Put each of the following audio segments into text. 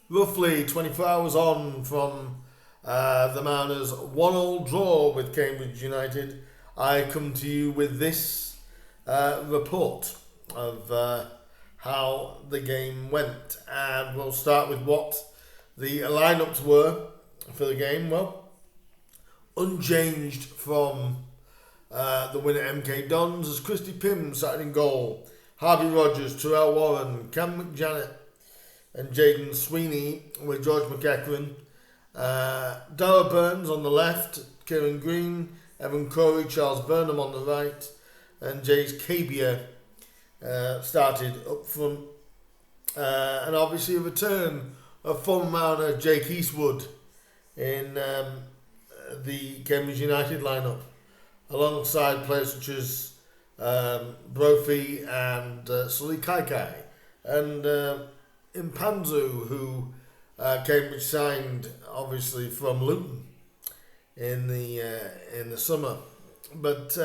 Roughly 24 hours on from the Mariners' 1-1 draw with Cambridge United, I come to you with this report of how the game went. And we'll start with what the lineups were for the game. Well, unchanged from the win at MK Dons, as Christy Pym sat in goal, Harvey Rogers, Terrell Warren, Cam McJanet and Jaden Sweeney with George McEachran, Darragh Burns on the left, Kieran Green, Evan Corey, Charles Burnham on the right, and Jace Cabia started up front. And obviously a return of former Mariner Jake Eastwood in the Cambridge United lineup, alongside players such as Brophy and Sully Kaikai, and Impanzu, who Cambridge signed obviously from Luton in the summer. But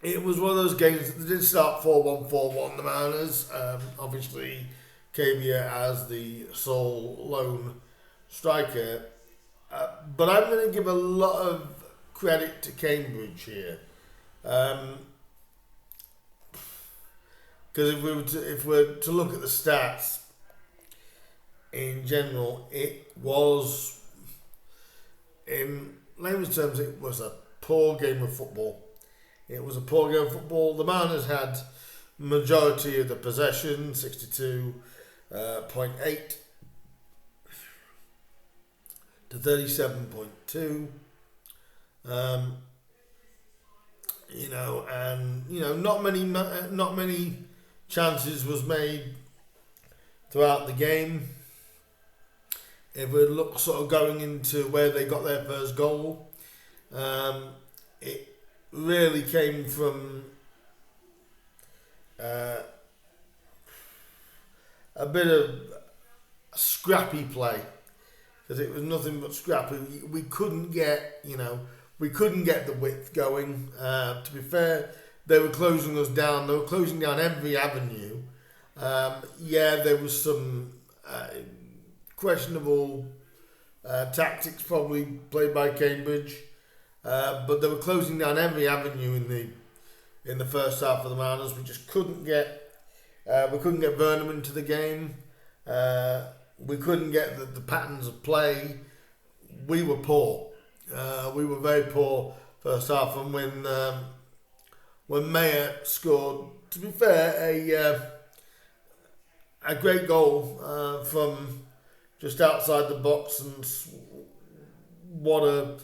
it was one of those games that did start 4-1, 4-1, the Mariners. Obviously, Cabia as the sole lone striker. But I'm going to give a lot of credit to Cambridge here. Because if we're to look at the stats in general, it was, in layman's terms, it was a poor game of football. It was a poor game of football. The Mariners had majority of the possession, 62.8 to 37.2. Not many chances was made throughout the game. If we look sort of going into where they got their first goal, it really came from a bit of scrappy play, because it was nothing but scrappy. We couldn't get the width going. To be fair, they were closing us down. They were closing down every avenue. There was some questionable tactics probably played by Cambridge, but they were closing down every avenue in the first half of the Mariners. We just couldn't get Burnham into the game. We couldn't get the patterns of play. We were poor. We were very poor first half, and when Mayer scored, to be fair, a great goal from just outside the box, and what a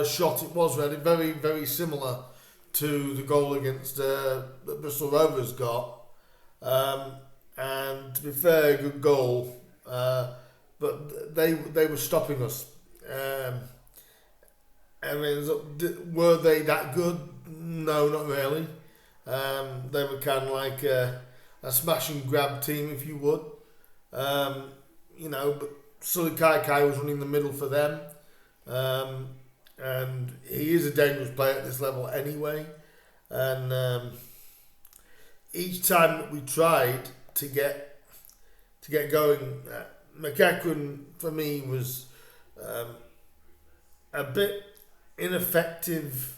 shot it was, really. Very, very similar to the goal against that Bristol Rovers got. And to be fair, a good goal, but they were stopping us. Were they that good? No, not really. They were kind of like a smash and grab team, if you would. But Sully Kaikai was running the middle for them. And he is a dangerous player at this level anyway. And each time that we tried to get going, McEachran for me was a bit ineffective,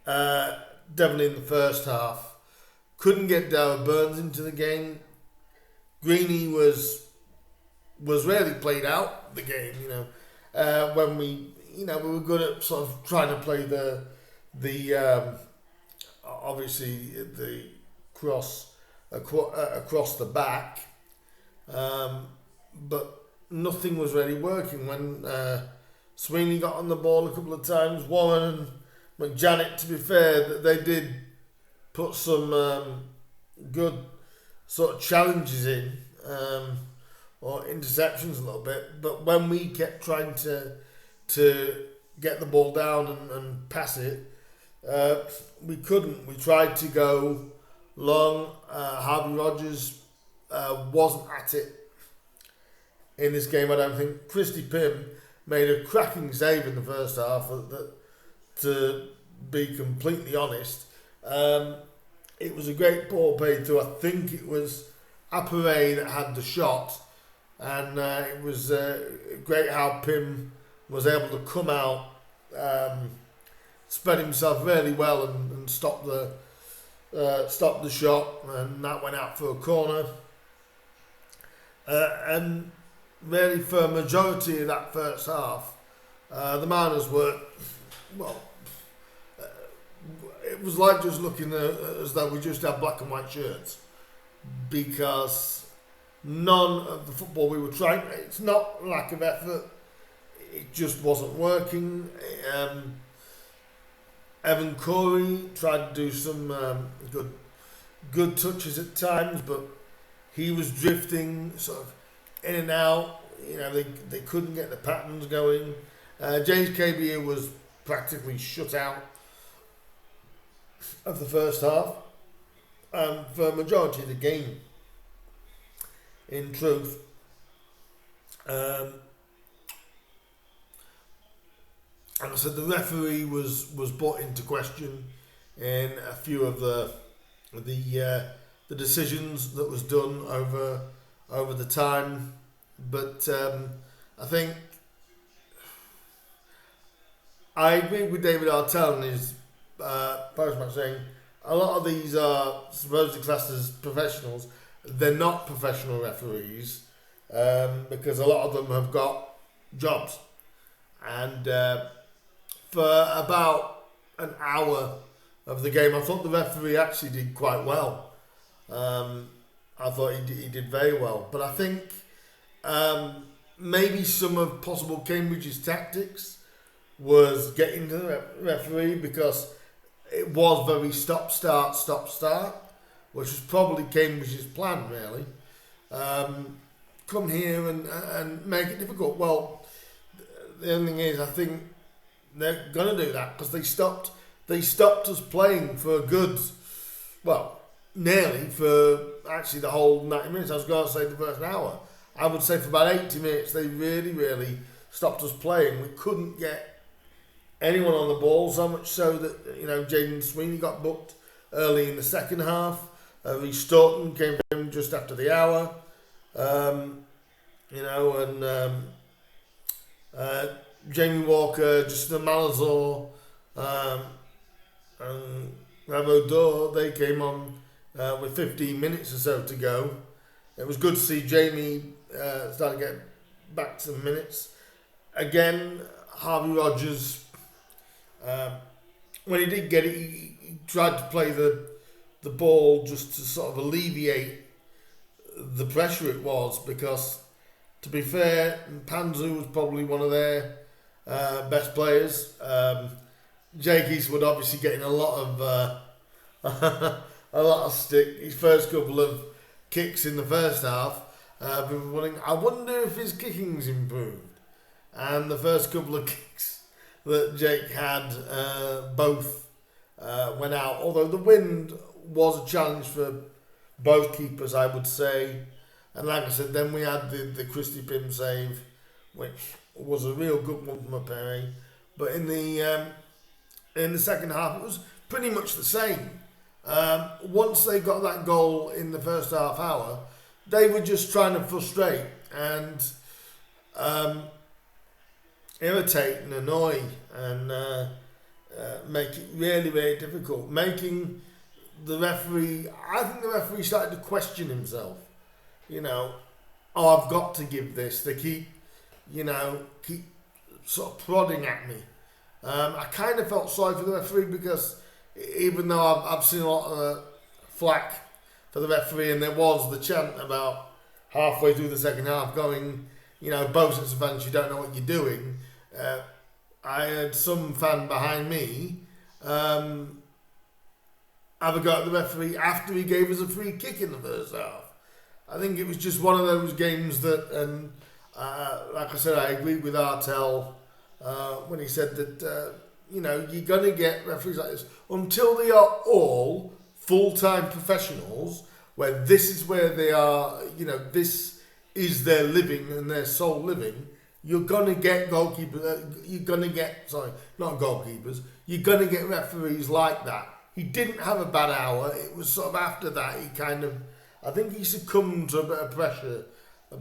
definitely in the first half. Couldn't get Darragh Burns into the game. Greeny was rarely played out the game. When we were good at sort of trying to play the obviously the cross across the back, but nothing was really working. When Sweeney got on the ball a couple of times, Warren and McJanet, to be fair, they did put some good sort of challenges in, or interceptions a little bit, but when we kept trying to get the ball down and pass it, we couldn't. We tried to go long. Harvey Rogers wasn't at it in this game, I don't think. Christy Pym made a cracking save in the first half. To be completely honest, it was a great ball played through. I think it was Apparay that had the shot, and it was great how Pym was able to come out, spread himself really well, and stop the shot, and that went out for a corner. And really, for a majority of that first half, the Mariners were, well, it was like just looking as though we just had black and white shirts, because none of the football we were trying, it's not lack of effort, it just wasn't working. Evan Corey tried to do some good touches at times, but he was drifting sort of in and out. You know, they couldn't get the patterns going. James KBA was practically shut out of the first half, and for a majority of the game, in truth. And I said the referee was brought into question in a few of the decisions that was done over the time, but I think I agree with David Artell and his post-match saying a lot of these are supposedly classed as professionals. They're not professional referees, because a lot of them have got jobs, and for about an hour of the game, I thought the referee actually did quite well. I thought he did very well, but I think maybe some of possible Cambridge's tactics was getting to the referee, because it was very stop-start, which was probably Cambridge's plan, really. Come here and make it difficult. Well, the only thing is, I think they're going to do that, because they stopped us playing for a good, well, nearly for actually the whole 90 minutes. I was going to say the first hour. I would say for about 80 minutes, they really stopped us playing. We couldn't get anyone on the ball, so much so that, you know, Jaden Sweeney got booked early in the second half. Reece Staunton came in just after the hour. You know, and Jamie Walker, Justin Malazor, and Ravo Dore, they came on with 15 minutes or so to go. It was good to see Jamie start to get back to the minutes. Again, Harvey Rogers, when he did get it, he tried to play the ball just to sort of alleviate the pressure it was, because, to be fair, Panzu was probably one of their best players. Jake Eastwood obviously getting a lot of stick. His first couple of kicks in the first half, people were wondering, I wonder if his kicking's improved. And the first couple of kicks that Jake had, both went out. Although the wind was a challenge for both keepers, I would say. And like I said, then we had the Christy Pym save, which was a real good one from Apparay. But in the second half, it was pretty much the same. Once they got that goal in the first half hour, they were just trying to frustrate and irritate and annoy and make it really difficult. Making the referee, I think the referee started to question himself. You know, oh, I've got to give this. They keep sort of prodding at me. I kind of felt sorry for the referee, because even though I've seen a lot of flack for the referee, and there was the chant about halfway through the second half going, you know, both sets of fans, you don't know what you're doing. I had some fan behind me have a go at the referee after he gave us a free kick in the first half. I think it was just one of those games that, and like I said, I agreed with Artell when he said that, you know, you're going to get referees like this until they are all full-time professionals, where this is where they are, you know, this is their living and their sole living. You're going to get goalkeepers, you're going to get, sorry, not goalkeepers, you're going to get referees like that. He didn't have a bad hour. It was sort of after that he kind of, I think he succumbed to a bit of pressure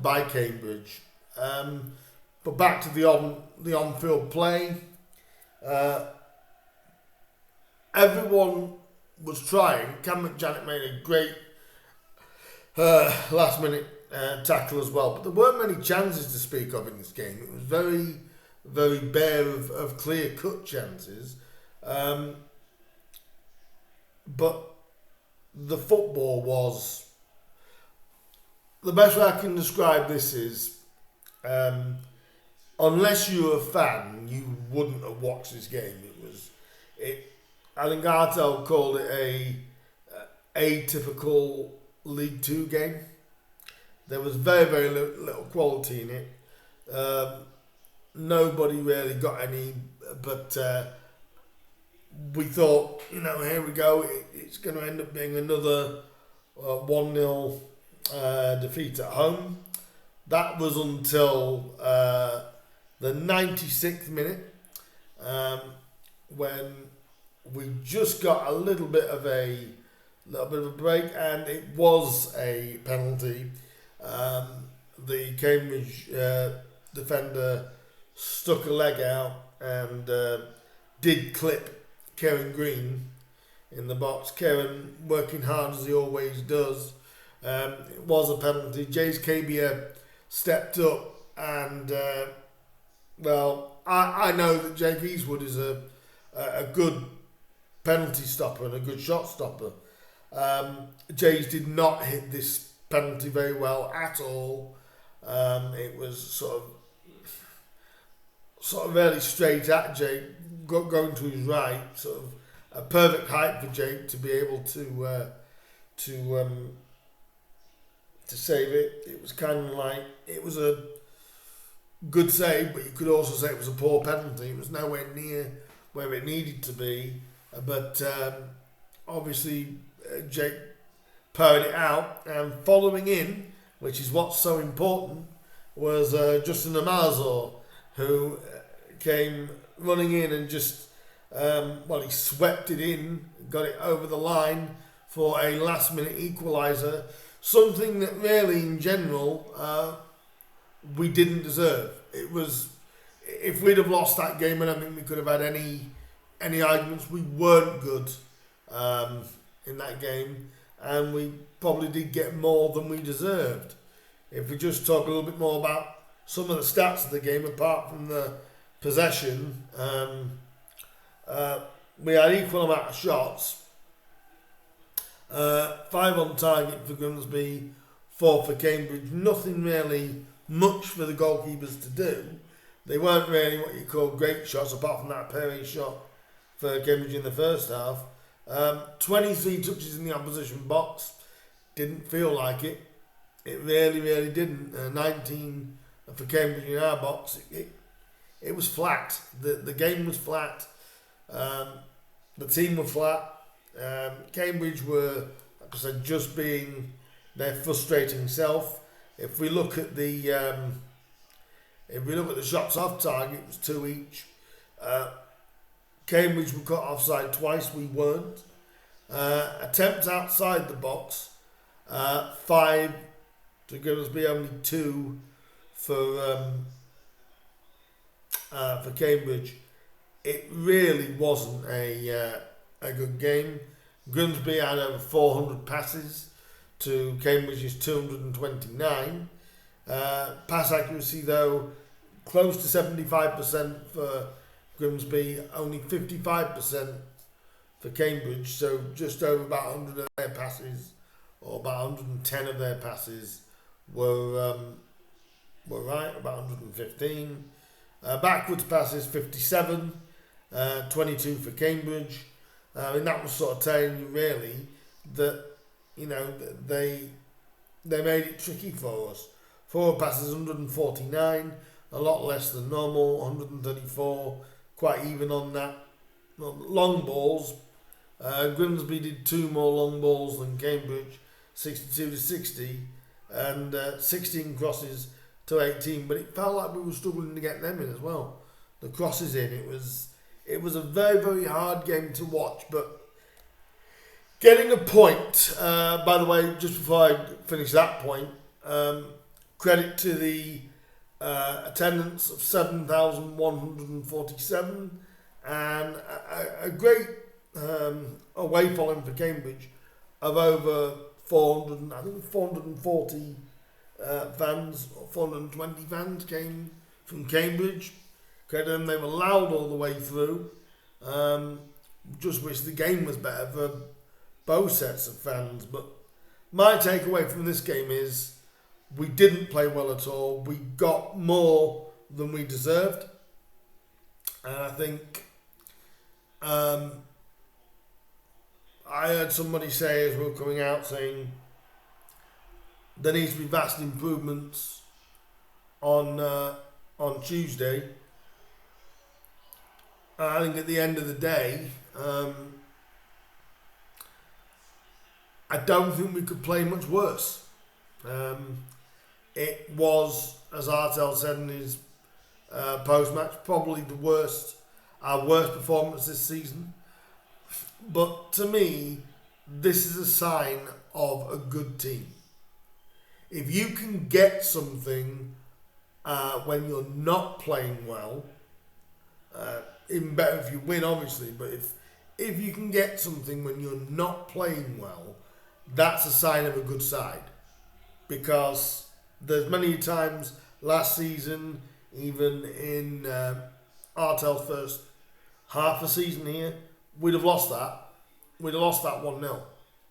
by Cambridge. But back to the on-field play. Everyone was trying. Cam McJanet made a great last-minute tackle as well. But there weren't many chances to speak of in this game. It was very, very bare of clear-cut chances. But the football was... The best way I can describe this is, unless you're a fan, you wouldn't have watched this game. I think Artel called it a atypical League Two game. There was very, very little quality in it. Nobody really got any, but we thought, here we go. It's going to end up being another 1-0 defeat at home. That was until the 96th minute, when we just got a little bit of a break, and it was a penalty. The Cambridge defender stuck a leg out and did clip Kieran Green in the box. Kieran working hard as he always does. It was a penalty. Jace Cabia stepped up and I know that Jake Eastwood is a good penalty stopper and a good shot stopper. Jace did not hit this penalty very well at all. It was sort of really straight at Jake, going to his right, sort of a perfect height for Jake to be able to save it. It was kind of like, it was a good save, but you could also say it was a poor penalty. It was nowhere near where it needed to be, but obviously Jake powered it out, and following in, which is what's so important, was Justin Amazor, who came running in and just he swept it in, got it over the line for a last minute equaliser, something that really in general we didn't deserve. It was, if we'd have lost that game, I don't think we could have had any arguments. We weren't good in that game, and we probably did get more than we deserved. If we just talk a little bit more about some of the stats of the game, apart from the possession, we had equal amount of shots, 5 on target for Grimsby, 4 for Cambridge. Nothing really much for the goalkeepers to do. They weren't really what you call great shots, apart from that Perry shot for Cambridge in the first half. 23 touches in the opposition box. Didn't feel like it. It really, really didn't. 19 for Cambridge in our box. It was flat. The game was flat. The team were flat. Cambridge were, like I said, just being their frustrating self. If we look at the shots off target, it was 2 each. Cambridge were caught offside twice, we weren't. Attempts outside the box, 5 to Grimsby, only 2 for Cambridge. It really wasn't a good game. Grimsby had over 400 passes to Cambridge's 229. Pass accuracy, though, close to 75% for Grimsby, only 55% for Cambridge. So just over about 100 of their passes, or about 110 of their passes, were right, about 115. Backwards passes, 57, 22 for Cambridge. And that was sort of telling you really that, they made it tricky for us. Forward passes 149, a lot less than normal, 134, quite even on that. Long balls, Grimsby did 2 more long balls than Cambridge, 62 to 60, and 16 crosses to 18. But it felt like we were struggling to get them in as well. The crosses in, it was a very, very hard game to watch, but Getting a point, by the way, just before I finish that point, credit to the attendance of 7,147 and a great away following for Cambridge of over 400, I think 440 fans, or 420 fans came from Cambridge. Credit them, they were loud all the way through. Just wish the game was better for both sets of fans. But my takeaway from this game is we didn't play well at all. We got more than we deserved. And I think I heard somebody say as we were coming out saying there needs to be vast improvements on Tuesday. I think at the end of the day, I don't think we could play much worse. It was, as Artell said in his post-match, probably our worst performance this season. But to me, this is a sign of a good team. If you can get something when you're not playing well, even better if you win, obviously, but if you can get something when you're not playing well, that's a sign of a good side. Because there's many times last season, even in Artel's first half a season here, we'd have lost that. We'd have lost that 1-0.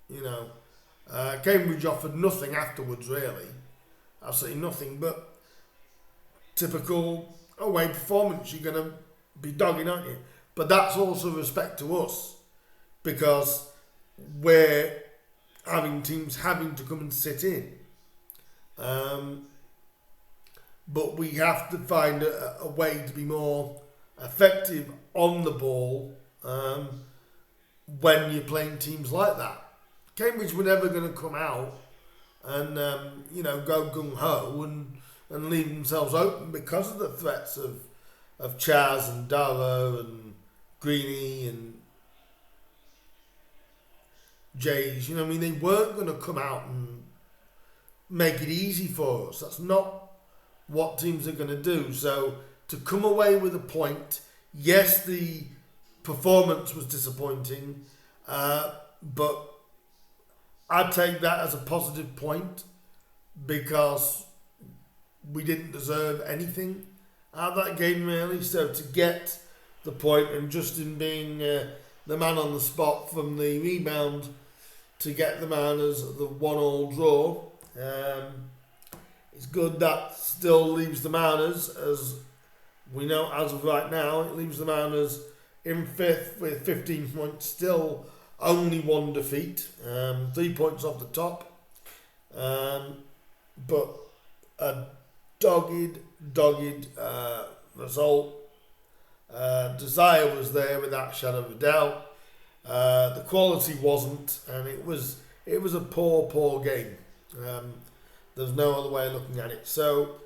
You know, Cambridge offered nothing afterwards, really. Absolutely nothing, but typical away performance. You're going to be dogging, aren't you? But that's also respect to us, because we're having teams having to come and sit in. But we have to find a way to be more effective on the ball when you're playing teams like that. Cambridge were never going to come out and go gung-ho and leave themselves open because of the threats of Chaz and Darrow and Greeny and Jays. You know, I mean, they weren't going to come out and make it easy for us. That's not what teams are going to do. So to come away with a point, yes, the performance was disappointing, but I'd take that as a positive point because we didn't deserve anything out of that game, really. So to get the point, and Justin being the man on the spot from the rebound to get the Mariners the 1-1 draw, it's good. That still leaves the Mariners, as we know as of right now, it leaves the Mariners in 5th with 15 points, still only one defeat, 3 points off the top, but a dogged result. Desire was there without shadow of a doubt. The quality wasn't, and it was a poor game. There's no other way of looking at it. So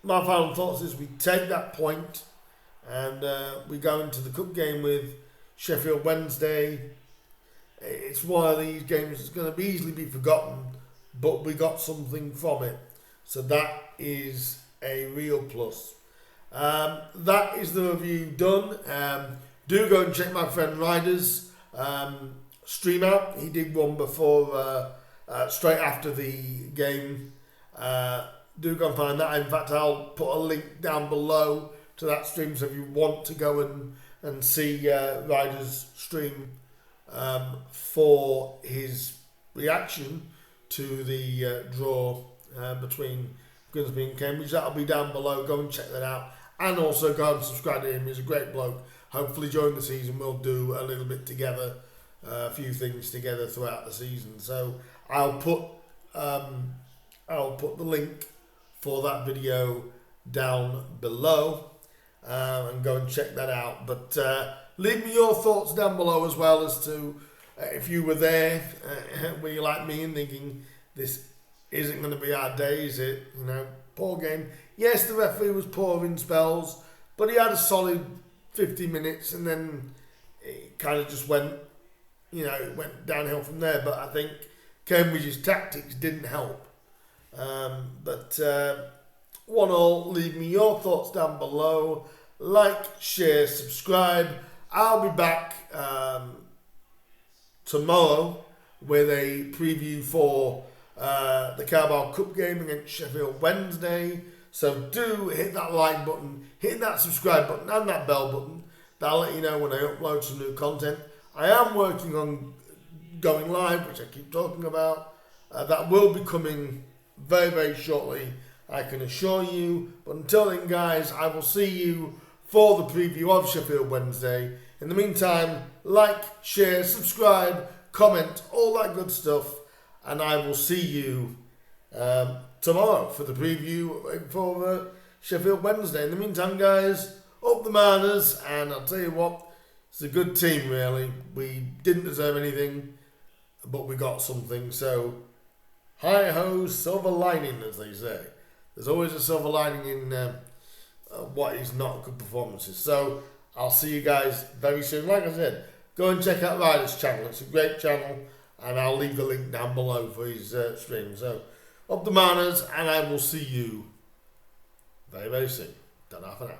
my final thoughts is we take that point and we go into the cup game with Sheffield Wednesday. It's one of these games that's going to easily be forgotten, but we got something from it. So that is a real plus. That is the review done. Do go and check my friend Ryder's stream out. He did one before, straight after the game. Do go and find that. In fact, I'll put a link down below to that stream, so if you want to go and see Ryder's stream for his reaction to the draw between Grimsby and Cambridge, that'll be down below. Go and check that out, and also go and subscribe to him. He's a great bloke. Hopefully during the season we'll do a little bit together, a few things together throughout the season. So I'll put the link for that video down below, and go and check that out. But leave me your thoughts down below as well as to if you were there, were you like me and thinking this isn't going to be our day, is it? You know, poor game. Yes, the referee was poor in spells, but he had a solid 50 minutes and then it kind of just went it went downhill from there. But I think Cambridge's tactics didn't help. But 1-1, leave me your thoughts down below. Like, share, subscribe. I'll be back tomorrow with a preview for the Carabao Cup game against Sheffield Wednesday. So do hit that like button, hit that subscribe button and that bell button. That'll let you know when I upload some new content. I am working on going live, which I keep talking about. That will be coming very, very shortly, I can assure you. But until then, guys, I will see you for the preview of Sheffield Wednesday. In the meantime, like, share, subscribe, comment, all that good stuff. And I will see you tomorrow for the preview for Sheffield Wednesday. In the meantime, guys, up the Mariners. And I'll tell you what, it's a good team, really. We didn't deserve anything, but we got something. So, hi-ho, silver lining, as they say. There's always a silver lining in what is not good performances. So, I'll see you guys very soon. Like I said, go and check out Ryder's channel. It's a great channel, and I'll leave the link down below for his stream. So, up the Mariners, and I will see you very, very soon. Ta-ra for now.